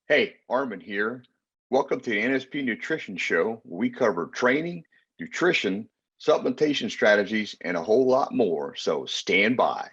Hey, Arman here. Welcome to the NSP Nutrition Show, where we cover training, nutrition, supplementation strategies, and a whole lot more. So stand by.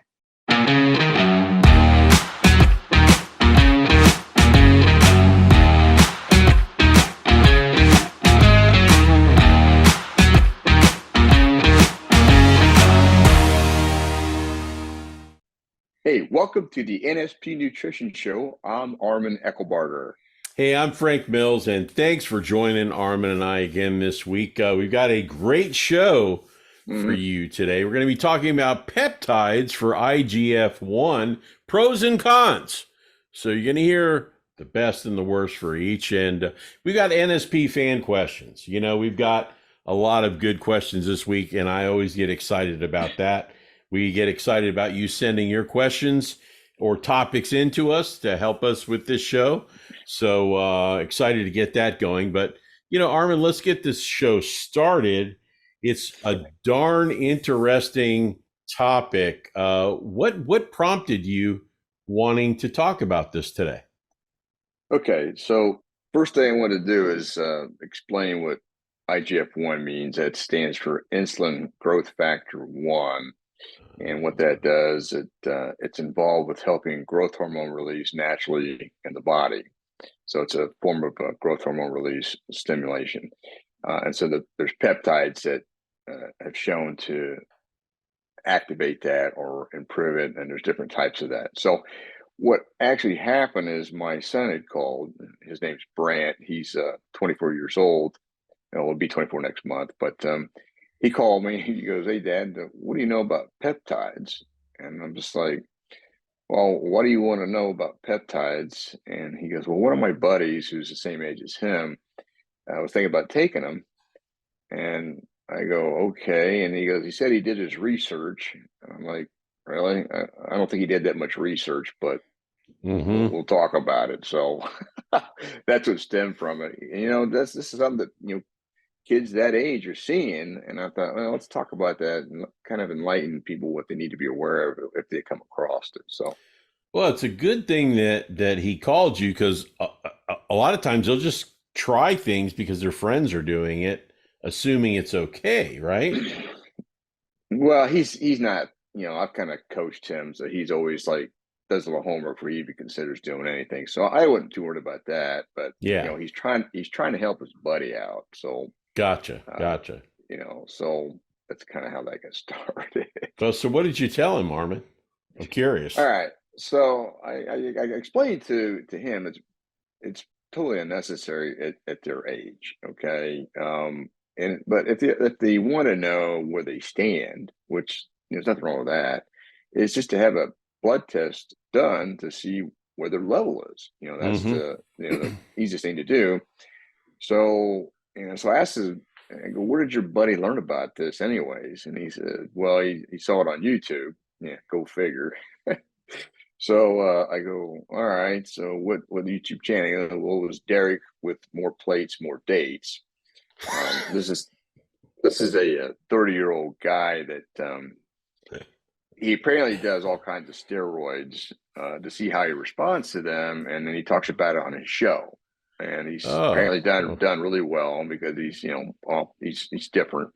Hey, welcome to the NSP Nutrition Show. I'm Arman Eckelbarger. Hey, I'm Frank Mills, and thanks for joining Armin and I again this week. We've got a great show for you today. We're going to be talking about peptides for IGF-1, pros and cons. So you're going to hear the best and the worst for each. And we got NSP fan questions. You know, we've got a lot of good questions this week, and I always get excited about that. We get excited about you sending your questions or topics into us to help us with this show. So excited to get that going. But, you know, Armin, let's get this show started. It's a darn interesting topic. What prompted you wanting to talk about this today? Okay, so first thing I want to do is explain what IGF-1 means. That stands for insulin growth factor 1. And what that does, it's involved with helping growth hormone release naturally in the body. So it's a form of growth hormone release stimulation. And so there's peptides that have shown to activate that or improve it, and there's different types of that. So what actually happened is my son had called. His name's Brant. He's 24 years old. He'll be 24 next month, but he called me. He goes, "Hey, Dad, what do you know about peptides?" And I'm just like, "Well, what do you want to know about peptides?" And he goes, "Well, one of my buddies who's the same age as him, I was thinking about taking them." And I go, "Okay." And he goes, "He said he did his research." And I'm like, "Really? I don't think he did that much research, but we'll talk about it." So that's what stemmed from it. You know, this is something that kids that age are seeing, and I thought, well, let's talk about that and kind of enlighten people what they need to be aware of if they come across it. So, Well, it's a good thing that he called you, because a lot of times they'll just try things because their friends are doing it, assuming it's okay, right? well, he's not. I've kind of coached him, so he's always like does a little homework for you if he considers doing anything. So I wasn't too worried about that, but Yeah. he's trying to help his buddy out. So, Gotcha. uh, Gotcha. so that's kind of how that got started. Well, so what did you tell him, Armin? I'm All curious. right. So I explained to him it's totally unnecessary at their age. Okay. But if they want to know where they stand, which there's nothing wrong with that, it's just to have a blood test done to see where their level is. That's Mm-hmm. the easiest thing to do. So so I asked him, I go, "Where did your buddy learn about this, anyways?" And he said, "Well, he saw it on YouTube." Yeah, go figure. So I go, "All right. So what YouTube channel?" He goes, "Well, it was Derek with more plates, more dates." This is a 30-year-old guy that he apparently does all kinds of steroids to see how he responds to them, and then he talks about it on his show. And he's apparently Oh. done really well because he's different.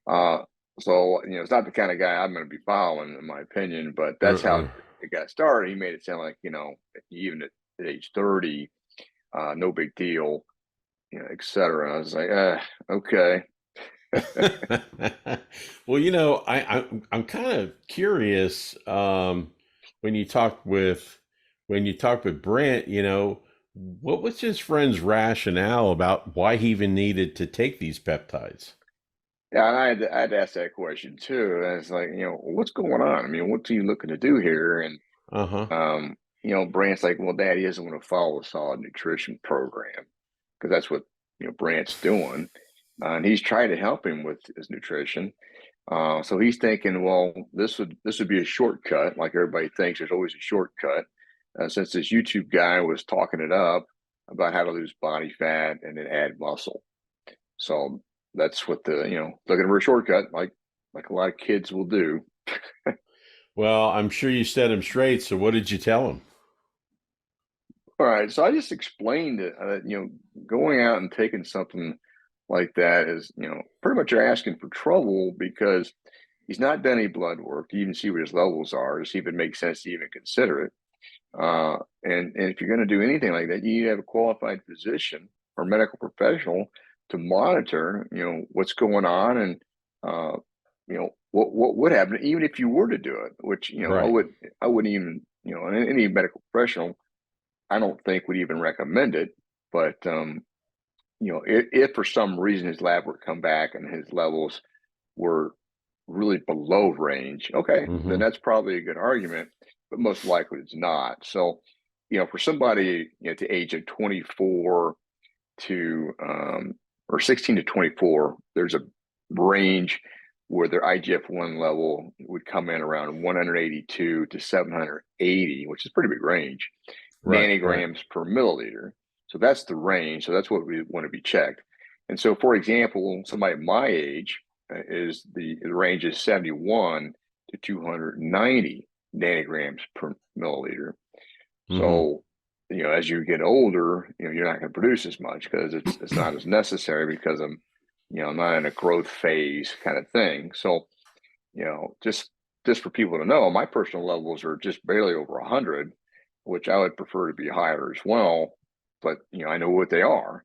Uh, so it's not the kind of guy I'm going to be following, in my opinion. But that's how Uh-uh. it got started. He made it sound like even at age 30, no big deal, etc. I was like, okay. Well, I'm kind of curious. When you talked with Brent, what was his friend's rationale about why he even needed to take these peptides? Yeah, and I had to ask that question too. And it's like, what's going on? I mean, what are you looking to do here? And Uh-huh. Brandt's like, "Well, Dad, he doesn't want to follow a solid nutrition program because that's what Brandt's doing, and he's trying to help him with his nutrition. So he's thinking, well, this would be a shortcut, like everybody thinks. There's always a shortcut, since this YouTube guy was talking it up about how to lose body fat and then add muscle. So that's what looking for a shortcut, like a lot of kids will do. Well, I'm sure you set him straight. So what did you tell him? All right, so I just explained it. Going out and taking something like that is, pretty much you're asking for trouble because he's not done any blood work to even see what his levels are, to see if it makes sense to even consider it. And if you're going to do anything like that, you need to have a qualified physician or medical professional to monitor, what's going on and, what would happen even if you were to do it, which, Right. I wouldn't even, any medical professional, I don't think would even recommend it. But, if for some reason his lab would come back and his levels were really below range, okay, then Hmm. that's probably a good argument, but most likely it's not. So, for somebody at the age of 24 to or 16 to 24, there's a range where their IGF-1 level would come in around 182 to 780, which is a pretty big range, Right. Right. nanograms per milliliter. So that's the range. So that's what we want to be checked. And so, for example, somebody my age is the range is 71 to 290 nanograms per milliliter. Hmm. So, as you get older, you're not going to produce as much because it's not as necessary because I'm not in a growth phase kind of thing. So, just for people to know, my personal levels are just barely over 100, which I would prefer to be higher as well. But I know what they are,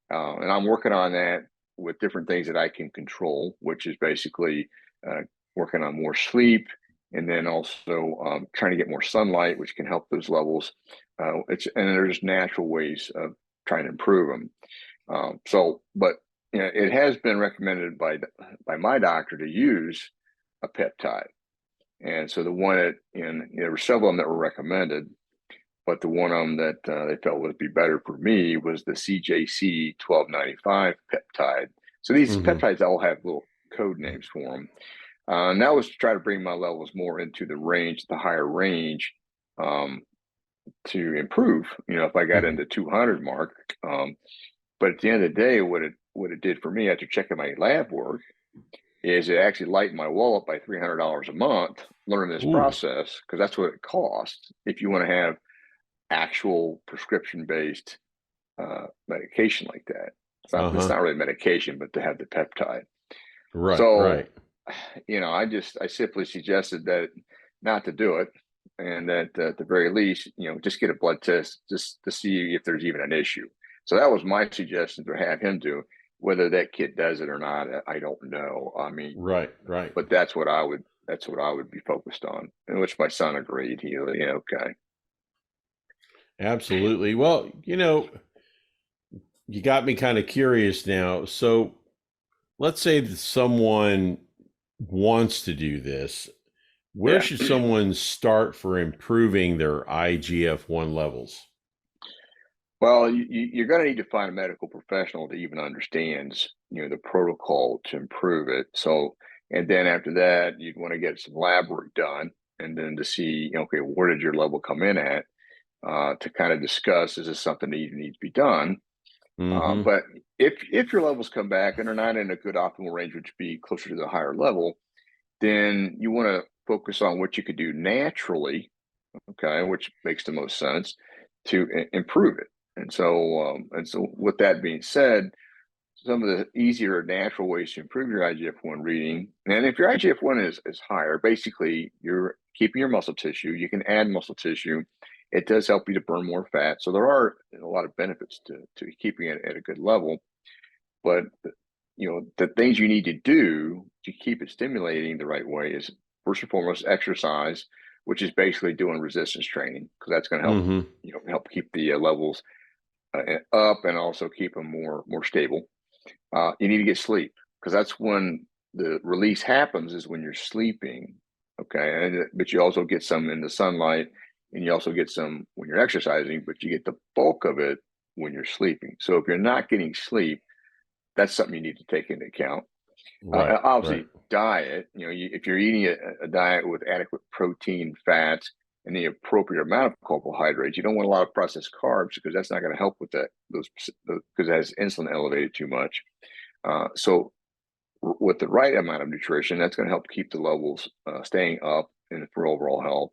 and I'm working on that with different things that I can control, which is basically uh, working on more sleep, and then also trying to get more sunlight, which can help those levels. And there's natural ways of trying to improve them. But it has been recommended by my doctor to use a peptide. And so the one that, and there were several of them that were recommended, but the one of them that they felt would be better for me was the CJC 1295 peptide. So these Hmm. peptides all have little code names for them. And that was to try to bring my levels more into the range, the higher range, um, to improve. If I got Hmm. into 200 mark, but at the end of the day, what it did for me after checking my lab work is it actually lightened my wallet by $300 a month learning this Ooh. process, because that's what it costs if you want to have actual prescription based medication like that. It's Uh-huh. not really medication, but to have the peptide. Right. So, Right. I simply suggested that not to do it, and that at the very least, just get a blood test just to see if there's even an issue. So that was my suggestion to have him do. Whether that kid does it or not, I don't know. I mean, Right. Right. but that's what I would be focused on, in which my son agreed. Okay. Absolutely. Well, you got me kind of curious now. So let's say that someone wants to do this. Where Yeah. should someone start for improving their IGF-1 levels? Well, you're going to need to find a medical professional that even understands, the protocol to improve it. So, and then after that, you'd want to get some lab work done, and then to see, okay, where did your level come in at, to kind of discuss, is this something that even needs to be done? Hmm. But if your levels come back and are not in a good optimal range, which would be closer to the higher level, then you want to focus on what you could do naturally, okay, which makes the most sense to improve it. And so, with that being said, some of the easier natural ways to improve your IGF-1 reading, and if your IGF-1 is higher, basically you're keeping your muscle tissue. You can add muscle tissue. It does help you to burn more fat. So there are a lot of benefits to keeping it at a good level. But the things you need to do to keep it stimulating the right way is, first and foremost, exercise, which is basically doing resistance training, because that's going to help Hmm. help keep the levels up and also keep them more stable. You need to get sleep, because that's when the release happens, is when you're sleeping. Okay, but you also get some in the sunlight, and you also get some when you're exercising, but you get the bulk of it when you're sleeping. So if you're not getting sleep, that's something you need to take into account. Right. Right. Obviously, diet. If you're eating a diet with adequate protein, fats, and the appropriate amount of carbohydrates, you don't want a lot of processed carbs, because that's not going to help with those because it has insulin elevated too much. So, with the right amount of nutrition, that's going to help keep the levels staying up and for overall health.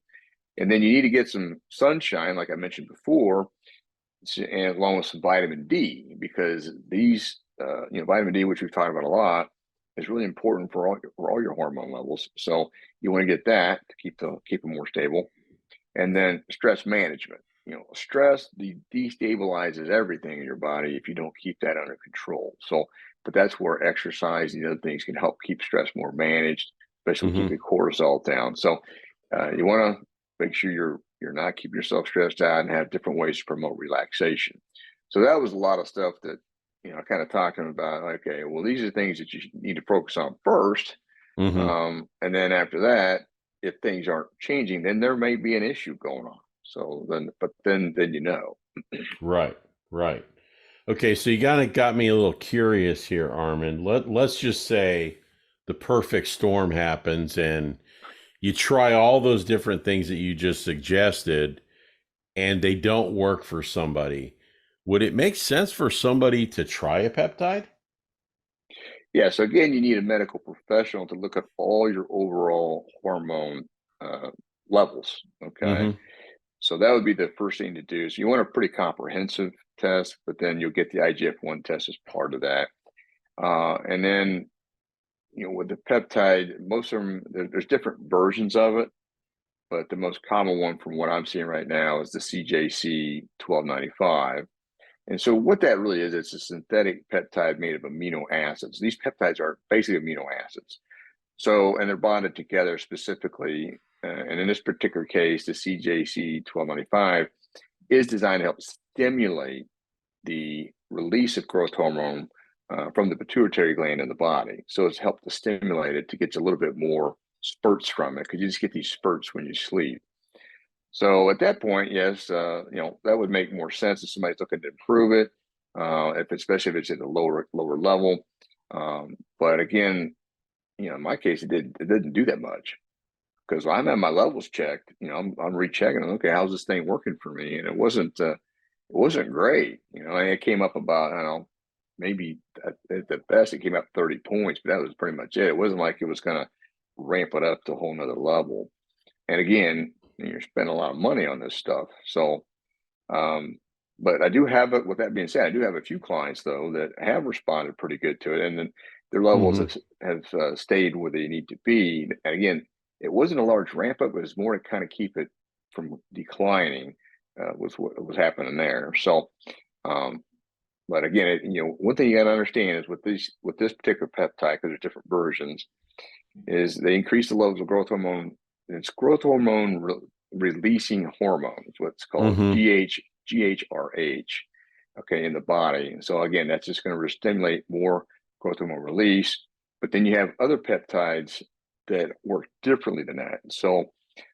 And then you need to get some sunshine, like I mentioned before, and along with some vitamin D, because these, vitamin D, which we've talked about a lot, is really important for all your hormone levels. So you want to get that to keep them more stable. And then stress management. Stress destabilizes everything in your body if you don't keep that under control. So, but that's where exercise and the other things can help keep stress more managed, especially keeping cortisol down. So, you want to make sure you're not keeping yourself stressed out and have different ways to promote relaxation. So that was a lot of stuff that kind of talking about. Okay, well, these are things that you need to focus on first, and then after that, if things aren't changing, then there may be an issue going on. So then Right, right. Okay, so you kind of got me a little curious here, Arman. Let's just say the perfect storm happens and you try all those different things that you just suggested and they don't work for somebody. Would it make sense for somebody to try a peptide? Yeah. So again, you need a medical professional to look at all your overall hormone levels. Okay. Mm-hmm. So that would be the first thing to do. So you want a pretty comprehensive test, but then you'll get the IGF-1 test as part of that. And then, with the peptide, most of them, there's different versions of it, but the most common one from what I'm seeing right now is the CJC 1295. And so what that really is, it's a synthetic peptide made of amino acids. These peptides are basically amino acids. So, and they're bonded together specifically. And in this particular case, the CJC 1295 is designed to help stimulate the release of growth hormone from the pituitary gland in the body. So it's helped to stimulate it to get you a little bit more spurts from it, because you just get these spurts when you sleep. So at that point, yes, that would make more sense if somebody's looking to improve it, especially if it's at a lower level. But again, in my case, it didn't do that much, because I'm at my levels checked. I'm rechecking. Okay, how's this thing working for me? And it wasn't great. And it came up about, I don't know, maybe at the best it came up 30 points, but that was pretty much it. It wasn't like it was going to ramp it up to a whole nother level. And again, you're spending a lot of money on this stuff. So, but I do have it. With that being said, I do have a few clients though that have responded pretty good to it, and then their levels have stayed where they need to be. And again, it wasn't a large ramp up; it was more to kind of keep it from declining. Was what was happening there. So, but again, one thing you got to understand is with this particular peptide, because there's different versions, is they increase the levels of growth hormone. And it's growth hormone releasing hormone. It's what's called GHRH, okay, in the body. And so again, that's just going to stimulate more growth hormone release. But then you have other peptides that work differently than that. So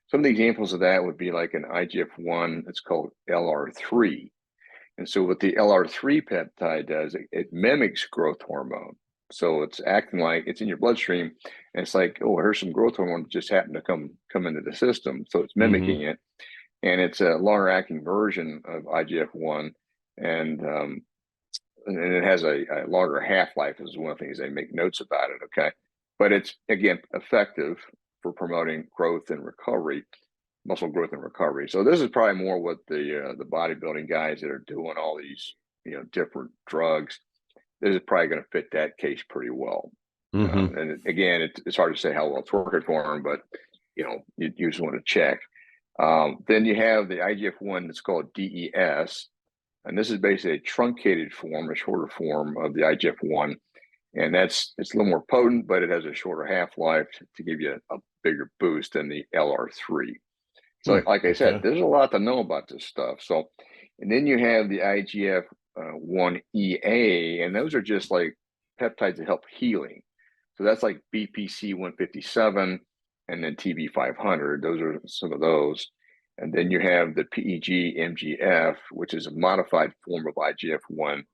some of the examples of that would be like an IGF-1. It's called LR3. And so what the LR3 peptide does, it mimics growth hormone. So it's acting like it's in your bloodstream, and it's like, oh, here's some growth hormone that just happened to come into the system. So it's mimicking it, and it's a longer acting version of IGF-1, and it has a longer half-life. Is one of the things they make notes about it. Okay, but it's again effective for promoting growth and recovery, muscle growth and recovery. So this is probably more what the bodybuilding guys that are doing all these different drugs. This is probably going to fit that case pretty well. And again, it's hard to say how well it's working for them, but you just want to check. Then you have the IGF-1 that's called DES, and this is basically a truncated form, a shorter form of the IGF-1, and it's a little more potent, but it has a shorter half-life to give you a bigger boost than the LR3. So, like I said, there's a lot to know about this stuff. So, and then you have the IGF-1 EA, and those are just like peptides that help healing. So that's like BPC 157 and then TB 500. Those are some of those. And then you have the PEG MGF, which is a modified form of IGF-1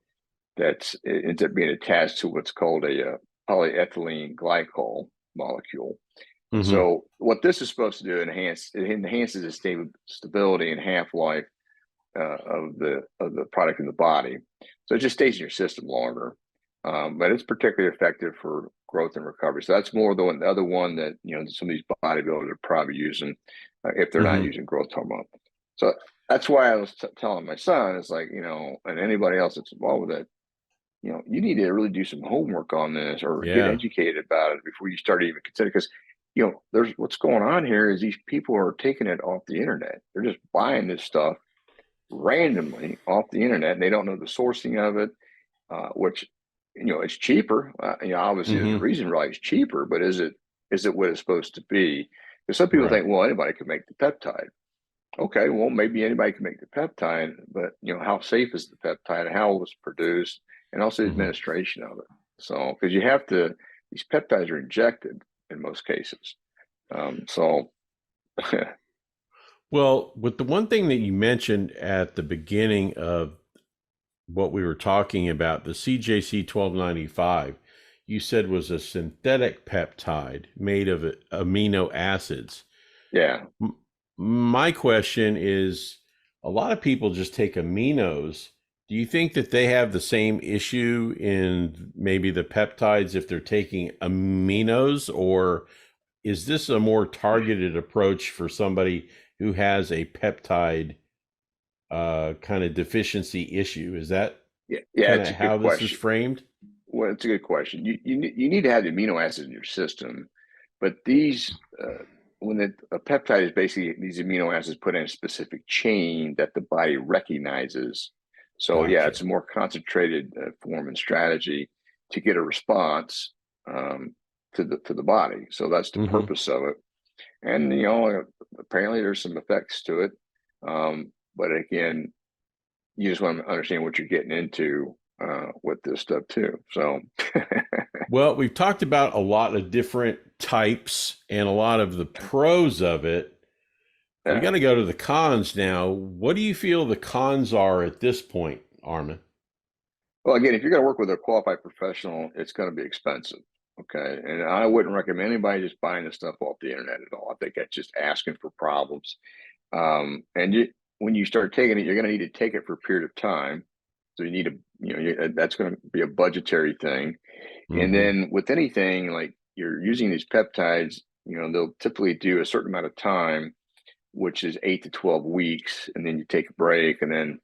that ends up being attached to what's called a polyethylene glycol molecule. So what this is supposed to do, it enhances the stability and half-life of the product in the body. So it just stays in your system longer. But it's particularly effective for growth and recovery. So that's more the other one that some of these bodybuilders are probably using if they're not using growth hormone. So that's why I was telling my son, it's like, and anybody else that's involved with it, you need to really do some homework on this or get Yeah. educated about it before you start even consider. Because, there's what's going on here is these people are taking it off the internet. They're just buying this stuff randomly off the internet, and they don't know the sourcing of it, which, it's cheaper. Obviously there's a Hmm. reason why it's cheaper, but is it what it's supposed to be? Because some people Right. think, well, anybody can make the peptide. Okay, well, maybe anybody can make the peptide, but how safe is the peptide and how it was produced, and also the Hmm. administration of it. So, because you have to, these peptides are injected in most cases. So, Well, with the one thing that you mentioned at the beginning of what we were talking about, the CJC 1295, you said was a synthetic peptide made of amino acids. yeah, My question is, a lot of people just take aminos. Do you think that they have the same issue in maybe the peptides if they're taking aminos, or is this a more targeted approach for somebody who has a peptide kind of deficiency issue? Is that yeah, kind it's of a good how this is question. framed? Well, it's a good question. You need to have the amino acids in your system, but when a peptide is basically these amino acids put in a specific chain that the body recognizes. So yeah, it's Gotcha. a more concentrated form and strategy to get a response um, to the body. So that's the Hmm. purpose of it. And apparently there's some effects to it, but again, you just want to understand what you're getting into with this stuff too. So, Well, we've talked about a lot of different types and a lot of the pros of it. We yeah. got to go to the cons now. What do you feel the cons are at this point, Armin? Well, again, if you're going to work with a qualified professional, it's going to be expensive. Okay. And I wouldn't recommend anybody just buying this stuff off the internet at all. I think that's just asking for problems. And when you start taking it, you're going to need to take it for a period of time. So you need to, that's going to be a budgetary thing. And Hmm. then with anything like you're using these peptides, they'll typically do a certain amount of time, which is 8 to 12 weeks, and then you take a break, and then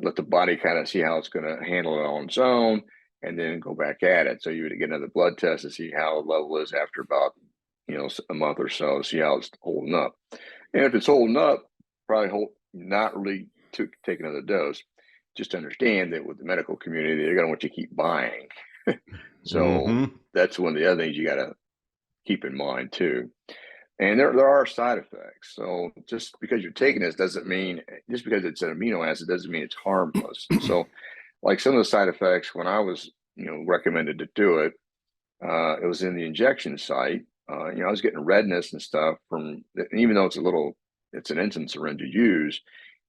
let the body kind of see how it's going to handle it on its own, and then go back at it. So you would get another blood test to see how the level is after about a month or so, see how it's holding up. And if it's holding up, probably not really to take another dose. Just understand that with the medical community, they're going to want you to keep buying. So Hmm. that's one of the other things you got to keep in mind too. And there are side effects. So just because you're taking this doesn't mean, just because it's an amino acid doesn't mean it's harmless. So like some of the side effects when I was, recommended to do it, it was in the injection site. I was getting redness and stuff and even though it's an insulin syringe to use,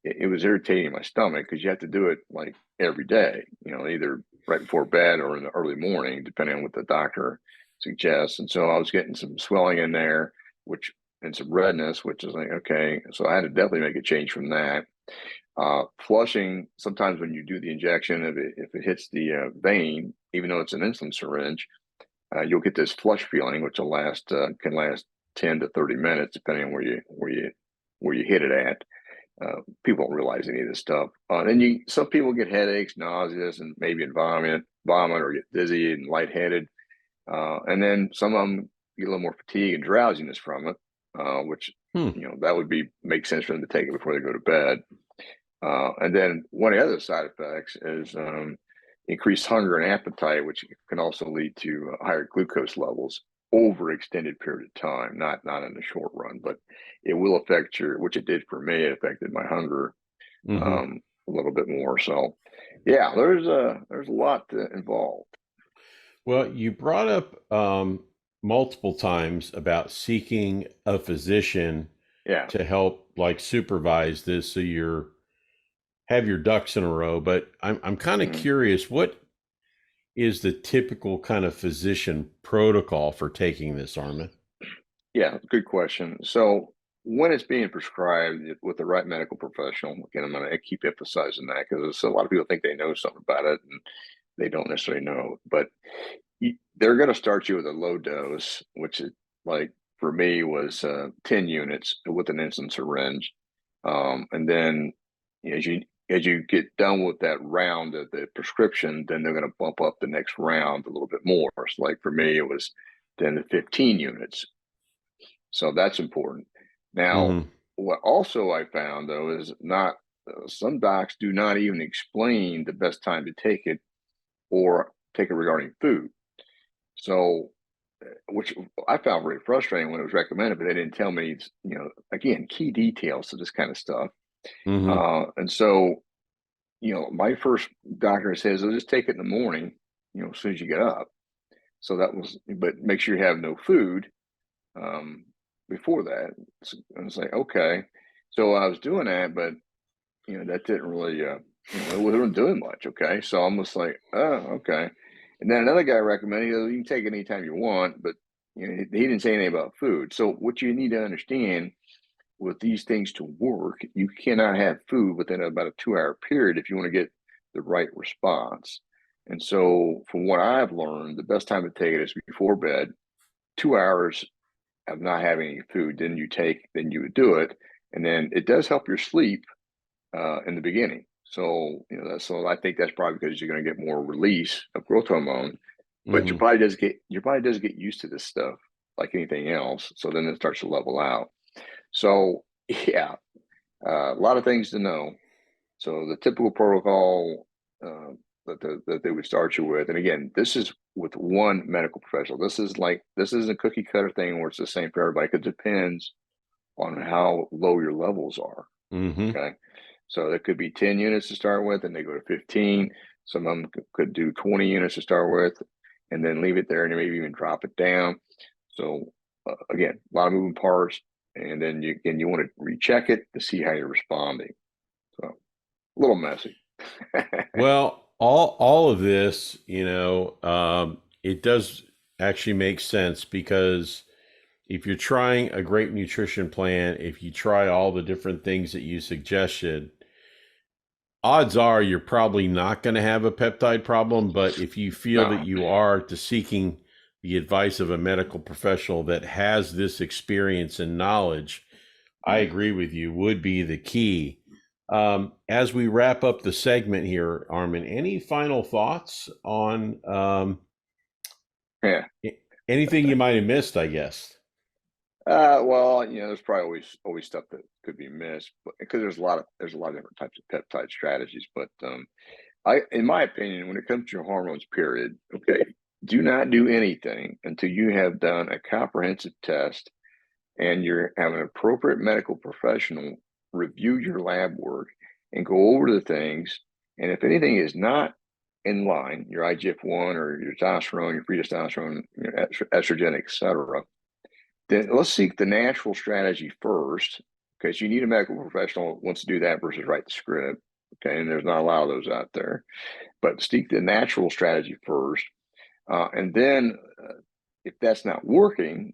it was irritating my stomach because you have to do it like every day, either right before bed or in the early morning, depending on what the doctor suggests. And so I was getting some swelling in there, which and some redness, which is like, okay. So I had to definitely make a change from that. Flushing, sometimes when you do the injection, if it hits the vein, even though it's an insulin syringe, you'll get this flush feeling, which can last 10 to 30 minutes, depending on where you hit it at. People don't realize any of this stuff. Then some people get headaches, nauseous, and maybe vomit, or get dizzy and lightheaded. And then some of them get a little more fatigue and drowsiness from it, which Hmm. that would make sense for them to take it before they go to bed. And then one of the other side effects is increased hunger and appetite, which can also lead to higher glucose levels over extended period of time, not in the short run, but it will affect which it did for me. It affected my hunger Hmm. um, a little bit more. So, yeah, there's a lot involved. Well, you brought up multiple times about seeking a physician Yeah. to help like supervise this so you're have your ducks in a row. But I'm kind of Mhm. curious, what is the typical kind of physician protocol for taking this, Armin? Yeah, good question. So when it's being prescribed with the right medical professional, again, I'm going to keep emphasizing that because a lot of people think they know something about it and they don't necessarily know. But they're going to start you with a low dose, which is like for me was 10 units with an insulin syringe. And then as you get done with that round of the prescription, then they're going to bump up the next round a little bit more. So like for me, it was 10 to 15 units. So that's important. Now, Mm-hmm. what also I found though is not some docs do not even explain the best time to take it or take it regarding food. So, which I found very frustrating when it was recommended, but they didn't tell me, again, key details to this kind of stuff. Mm-hmm. And so, my first doctor says, "Oh, just take it in the morning, as soon as you get up." So that was, but make sure you have no food um, before that. And it's like, okay. So I was doing that, but that didn't really, it wasn't doing much. Okay. So I'm just like, oh, okay. And then another guy recommended, you can take it anytime you want, but he didn't say anything about food. So what you need to understand with these things to work, you cannot have food within about a 2-hour period if you want to get the right response. And so from what I've learned, the best time to take it is before bed, 2 hours of not having any food, then you would do it. And then it does help your sleep in the beginning. So, so I think that's probably because you're going to get more release of growth hormone, but Mm-hmm. your body does get used to this stuff like anything else. So then it starts to level out. So yeah, a lot of things to know. So the typical protocol that they would start you with, and again, this is with one medical professional. This isn't a cookie cutter thing where it's the same for everybody. It depends on how low your levels are. Mm-hmm. Okay, so it could be 10 units to start with, and they go to 15. Some of them could do 20 units to start with, and then leave it there, and maybe even drop it down. So again, a lot of moving parts, and then you want to recheck it to see how you're responding. So a little messy. Well, all of this, it does actually make sense because if you're trying a great nutrition plan, if you try all the different things that you suggested, odds are you're probably not going to have a peptide problem. But if you feel that No. you are, to seeking the advice of a medical professional that has this experience and knowledge, I agree with you, would be the key. As we wrap up the segment here, Armin, any final thoughts on Yeah. anything you might have missed, I guess? Well, there's probably always stuff that could be missed, but because there's a lot of different types of peptide strategies. But in my opinion, when it comes to your hormones, period, okay, do not do anything until you have done a comprehensive test and you have an appropriate medical professional review your lab work and go over the things. And if anything is not in line, your IGF-1 or your testosterone, your free testosterone, your estrogen, etc., then let's seek the natural strategy first, because you need a medical professional that wants to do that versus write the script. Okay, and there's not a lot of those out there. But seek the natural strategy first, and then if that's not working,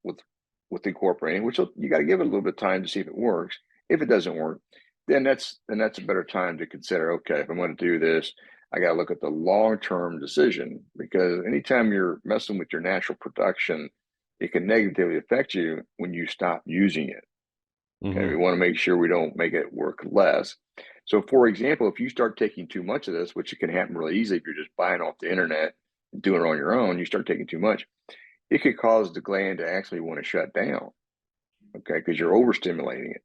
with incorporating, which you got to give it a little bit of time to see if it works. If it doesn't work, then that's a better time to consider. Okay, if I'm going to do this, I got to look at the long-term decision, because anytime you're messing with your natural production, it can negatively affect you when you stop using it. Okay, we Mm-hmm. want to make sure we don't make it work less. So, for example, if you start taking too much of this, which it can happen really easily if you're just buying off the internet and doing it on your own, you start taking too much, it could cause the gland to actually want to shut down. Okay, because you're overstimulating it.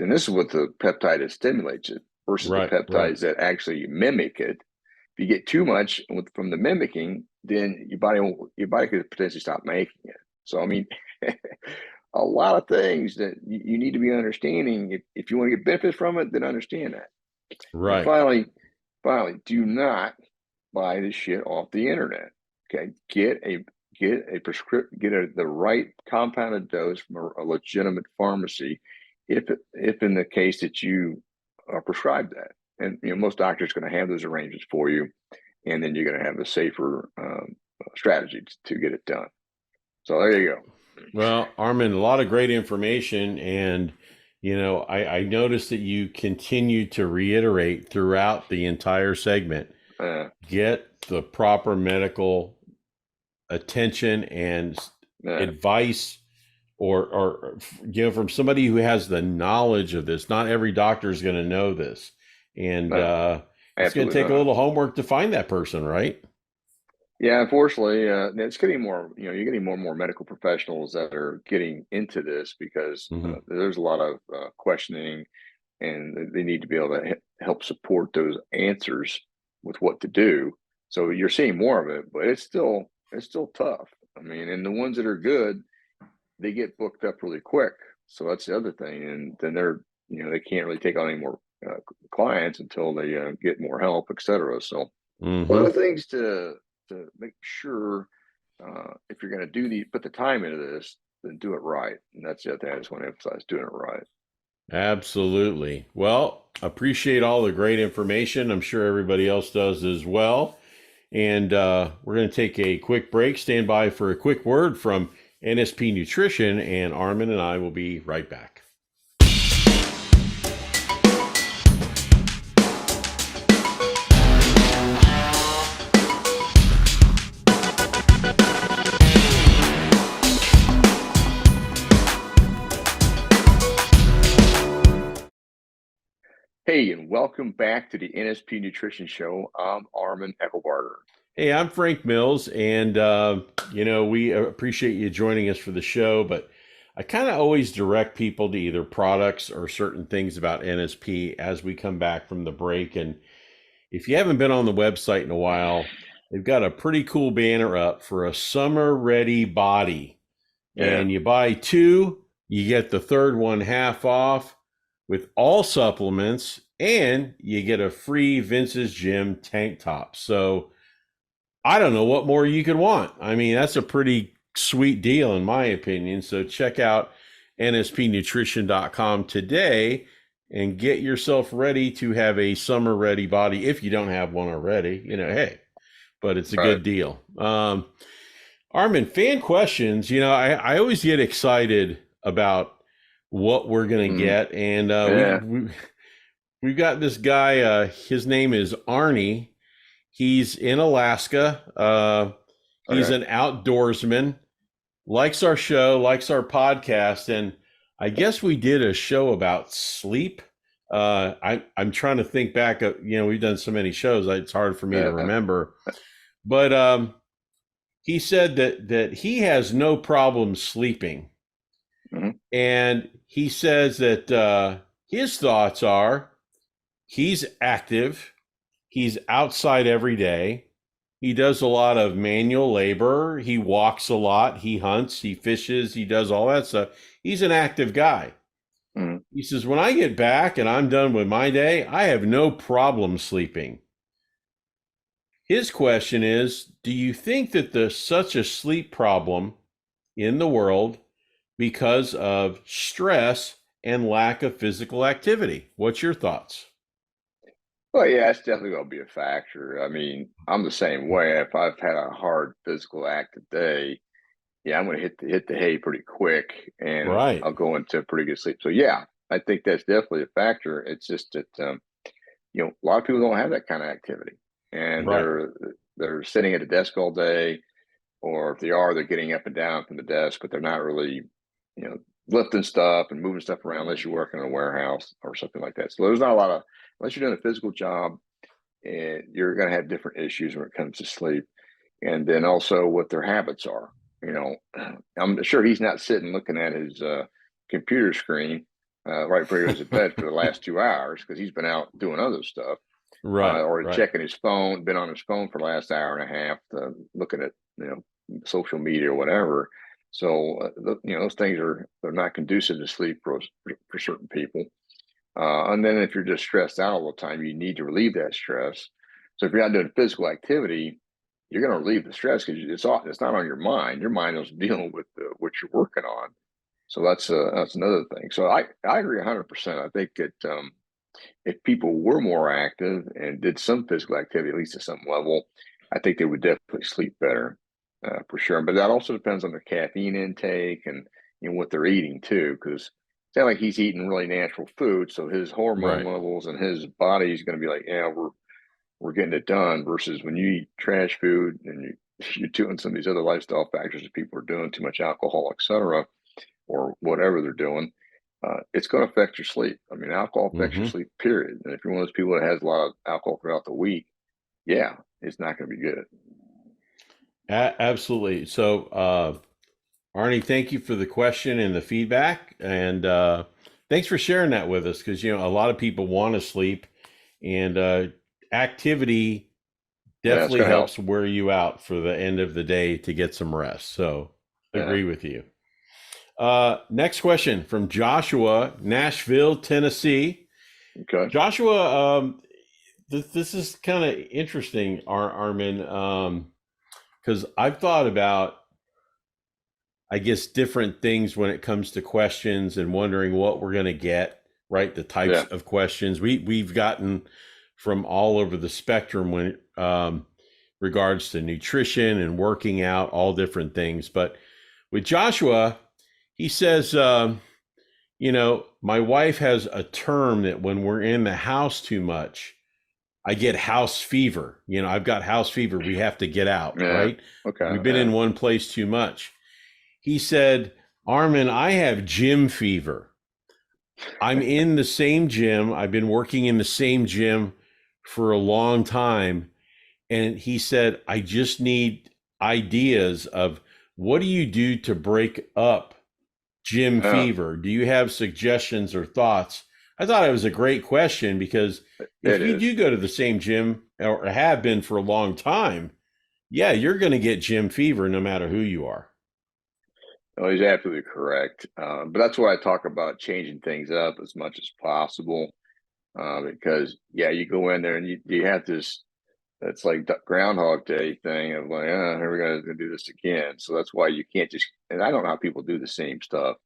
And this is what the peptide that stimulates it versus the Right, right. peptides that actually mimic it. If you get too much from the mimicking, then your body could potentially stop making it. So I mean, a lot of things that you need to be understanding. If you want to get benefits from it, then understand that. And Right. finally, do not buy this shit off the internet. Okay, get the right compounded dose from a legitimate pharmacy, if in the case that you are prescribed that. And most doctors are going to have those arrangements for you, and then you're going to have a safer strategy to get it done. So there you go. Well, Armin, a lot of great information. And, I noticed that you continue to reiterate throughout the entire segment, Uh, get the proper medical attention and uh, advice or from somebody who has the knowledge of this. Not every doctor is going to know this, and No, it's going to absolutely take a not. little homework to find that person, right? Yeah, unfortunately, it's getting more, you're getting more and more medical professionals that are getting into this because Hmm. there's a lot of questioning, and they need to be able to help support those answers with what to do. So you're seeing more of it, but it's still tough. I mean, and the ones that are good, they get booked up really quick. So that's the other thing, and then they can't really take on any more clients until they get more help, etc. So a lot Hmm. of things to make sure if you're going to put the time into this, then do it right. And that's the other thing I just want to emphasize: doing it right. Absolutely. Well, appreciate all the great information. I'm sure everybody else does as well. And we're going to take a quick break. Stand by for a quick word from NSP Nutrition, and Armin and I will be right back. Hey, and welcome back to the NSP Nutrition Show. I'm Armin Eckelbarger. Hey, I'm Frank Mills, and we appreciate you joining us for the show. But I kind of always direct people to either products or certain things about NSP as we come back from the break. And if you haven't been on the website in a while, they've got a pretty cool banner up for a summer ready body. Yeah, And you buy two, you get the third one half off with all supplements, and you get a free Vince's Gym tank top. So I don't know what more you could want. I mean, that's a pretty sweet deal, in my opinion. So check out nspnutrition.com today and get yourself ready to have a summer ready body if you don't have one already. Hey, but it's a right. good deal. Armin, fan questions. I always get excited about what we're going to Hmm. get. And Yeah. we've got this guy. His name is Arnie. He's in Alaska. He's Okay. an outdoorsman, likes our show, likes our podcast. And I guess we did a show about sleep. I'm trying to think back. We've done so many shows, it's hard for me to Uh, remember. But he said that he has no problem sleeping. mhm. And he says that his thoughts are he's active, he's outside every day, he does a lot of manual labor, he walks a lot, he hunts, he fishes, he does all that stuff. He's an active guy. Mhm. He says, when I get back and I'm done with my day, I have no problem sleeping. His question is, do you think that there's such a sleep problem in the world because of stress and lack of physical activity? What's your thoughts? Well, yeah, it's definitely going to be a factor. I mean, I'm the same way. If I've had a hard physical active day, yeah, I'm going to hit the hay pretty quick, and Right, I'll go into pretty good sleep. So yeah, I think that's definitely a factor. It's just that a lot of people don't have that kind of activity, and right, they're sitting at a desk all day, or if they are, they're getting up and down from the desk, but they're not really, you know, lifting stuff and moving stuff around unless you're working in a warehouse or something like that. So there's not a lot of unless you're doing a physical job, and you're going to have different issues when it comes to sleep, and then also what their habits are. You know, I'm sure he's not sitting looking at his computer screen right before he goes to bed for the last 2 hours because he's been out doing other stuff, right, or right, checking his phone, been on his phone for the last hour and a half, looking at social media or whatever. So those things they're not conducive to sleep for certain people. And then if you're just stressed out all the time, you need to relieve that stress. So if you're not doing physical activity, you're going to relieve the stress because it's not on your mind. Your mind is dealing with what you're working on. So that's another thing. So I agree 100%. I think that if people were more active and did some physical activity, at least at some level, I think they would definitely sleep better for sure. But that also depends on their caffeine intake and what they're eating too, because it's not like he's eating really natural food, so his hormone right. levels and his body is going to be like, yeah, we're getting it done. Versus when you eat trash food and you're doing some of these other lifestyle factors that people are doing, too much alcohol, etc. or whatever they're doing, it's going to affect your sleep. I mean, alcohol affects your Mm-hmm. sleep, period. And if you're one of those people that has a lot of alcohol throughout the week, yeah, it's not going to be good. Absolutely. So, Arnie, thank you for the question and the feedback, and thanks for sharing that with us. Because a lot of people want to sleep, and activity Yeah, it's definitely going to help. helps wear you out for the end of the day to get some rest. So, Yeah. agree with you. Next question from Joshua, Nashville, Tennessee. Okay. Joshua, this is kind of interesting, Armin, because I've thought about, I guess, different things when it comes to questions and wondering what we're going to get, right? The types Yeah. of questions we've gotten from all over the spectrum when regards to nutrition and working out, all different things. But with Joshua, he says, my wife has a term that when we're in the house too much, I get house fever. I've got house fever. We have to get out, Yeah. right? Okay. We've been Yeah. in one place too much. He said, Armin, I have gym fever. I'm in the same gym. I've been working in the same gym for a long time. And he said, I just need ideas of what do you do to break up gym Yeah. fever? Do you have suggestions or thoughts? I thought it was a great question because if It you is. do go to the same gym or have been for a long time, yeah, you're going to get gym fever no matter who you are. No, he's absolutely correct. But that's why I talk about changing things up as much as possible. Because yeah, you go in there and you have this. That's like the Groundhog Day thing of like, here we go to do this again. So that's why you can't just. And I don't know how people do the same stuff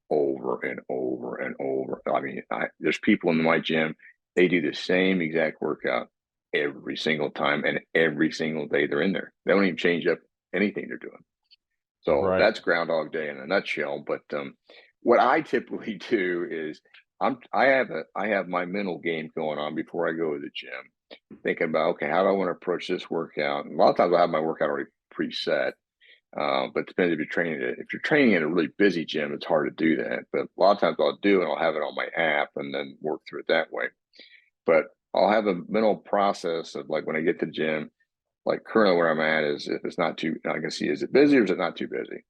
over and over and over. I mean, there's people in my gym, they do the same exact workout every single time and every single day they're in there. They don't even change up anything they're doing. So Right. that's Groundhog Day in a nutshell. But what I typically do is I have my mental game going on before I go to the gym, thinking about, okay, how do I want to approach this workout? And a lot of times I have my workout already preset. But it depends if you're training in a really busy gym, it's hard to do that. But a lot of times I'll do, and I'll have it on my app and then work through it that way. But I'll have a mental process of like when I get to the gym, like currently where I'm at is if it's not too, I can see, is it busy or is it not too busy?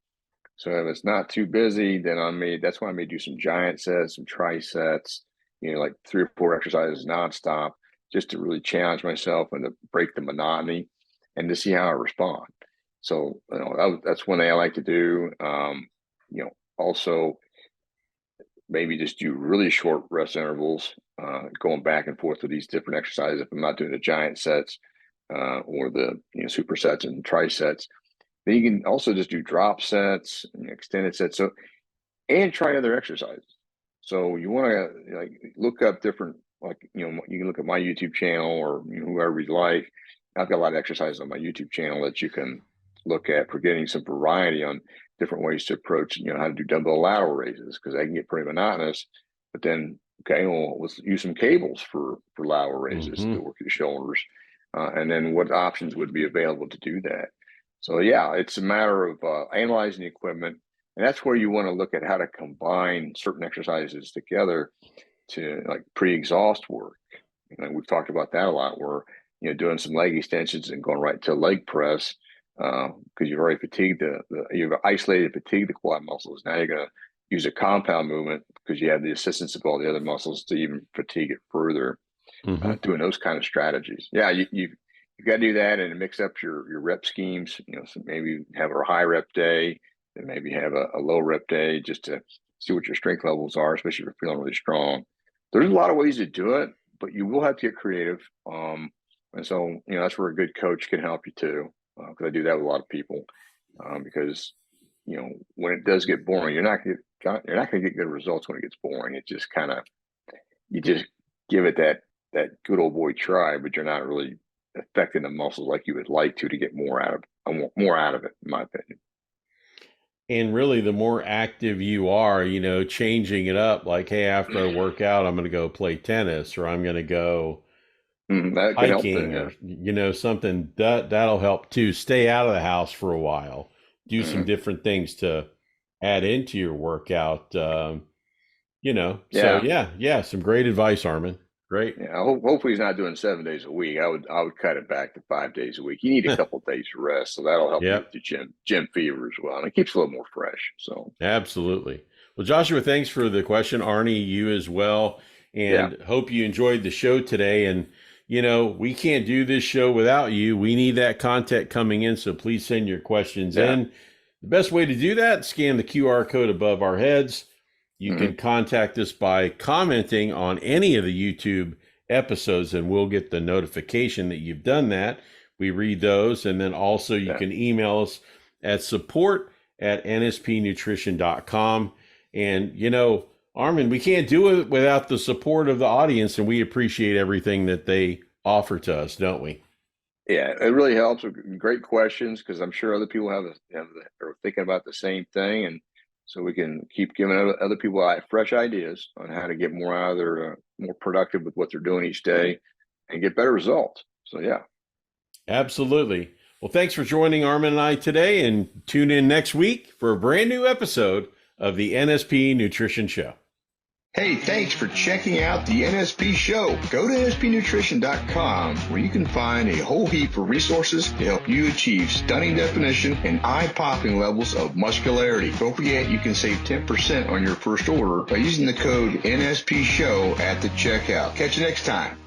So if it's not too busy, then that's why I may do some giant sets, some trisets, like 3 or 4 exercises nonstop, just to really challenge myself and to break the monotony and to see how I respond. So, that's one thing I like to do. Also maybe just do really short rest intervals, going back and forth with these different exercises. If I'm not doing the giant sets, or the supersets and trisets, then you can also just do drop sets and extended sets. So, and try other exercises. So you want to like look up different, like, you can look at my YouTube channel or whoever you like. I've got a lot of exercises on my YouTube channel that you can look at for getting some variety on different ways to approach, how to do dumbbell lateral raises, because they can get pretty monotonous. But then, okay, well, let's use some cables for lateral raises Mm-hmm. to work your shoulders. And then what options would be available to do that? So yeah, it's a matter of analyzing the equipment, and that's where you want to look at how to combine certain exercises together to like pre-exhaust work. We've talked about that a lot, where doing some leg extensions and going right to a leg press, because you've already fatigued you've isolated, fatigued the quad muscles. Now you're going to use a compound movement because you have the assistance of all the other muscles to even fatigue it further. Mm-hmm. Doing those kind of strategies. Yeah, you got to do that and mix up your rep schemes. So maybe have a high rep day, and maybe have a low rep day, just to see what your strength levels are, especially if you're feeling really strong. There's a lot of ways to do it, but you will have to get creative. And so that's where a good coach can help you too, because I do that with a lot of people. Because when it does get boring, you're not going to get good results when it gets boring. It just kind of, you just give it that good old boy try, but you're not really affecting the muscles like you would like to get more out of. I want more out of it, in my opinion. And really, the more active you are, changing it up, like, hey, after I work out, I'm going to go play tennis, or I'm going to go That can help hiking, then, or something that'll help too. Stay out of the house for a while, do yeah. some different things to add into your workout. So Yeah. yeah, some great advice, Armin. Great. Yeah. Hopefully he's not doing 7 days a week. I would cut it back to 5 days a week. You need a couple of days of rest, so that'll help you with Yep, the gym fever as well, and it keeps you a little more fresh. So absolutely. Well, Joshua, thanks for the question. Arnie, you as well. yeah, And hope you enjoyed the show today. And, we can't do this show without you. We need that content coming in. So please send your questions yeah. in. The best way to do that, scan the QR code above our heads. You Hmm. can contact us by commenting on any of the YouTube episodes, and we'll get the notification that you've done that. We read those. And then also you Yeah. can email us at support@nspnutrition.com. And, Armin, we can't do it without the support of the audience, and we appreciate everything that they offer to us, don't we? Yeah, it really helps with great questions because I'm sure other people are thinking about the same thing, and so we can keep giving other people fresh ideas on how to get more out of their more productive with what they're doing each day, and get better results. So yeah, Absolutely. Well, thanks for joining Armin and I today, and tune in next week for a brand new episode of the NSP Nutrition Show. hey, thanks for checking out the NSP show. Go to nspnutrition.com where you can find a whole heap of resources to help you achieve stunning definition and eye-popping levels of muscularity. Don't forget you can save 10% on your first order by using the code NSP show at the checkout. Catch you next time.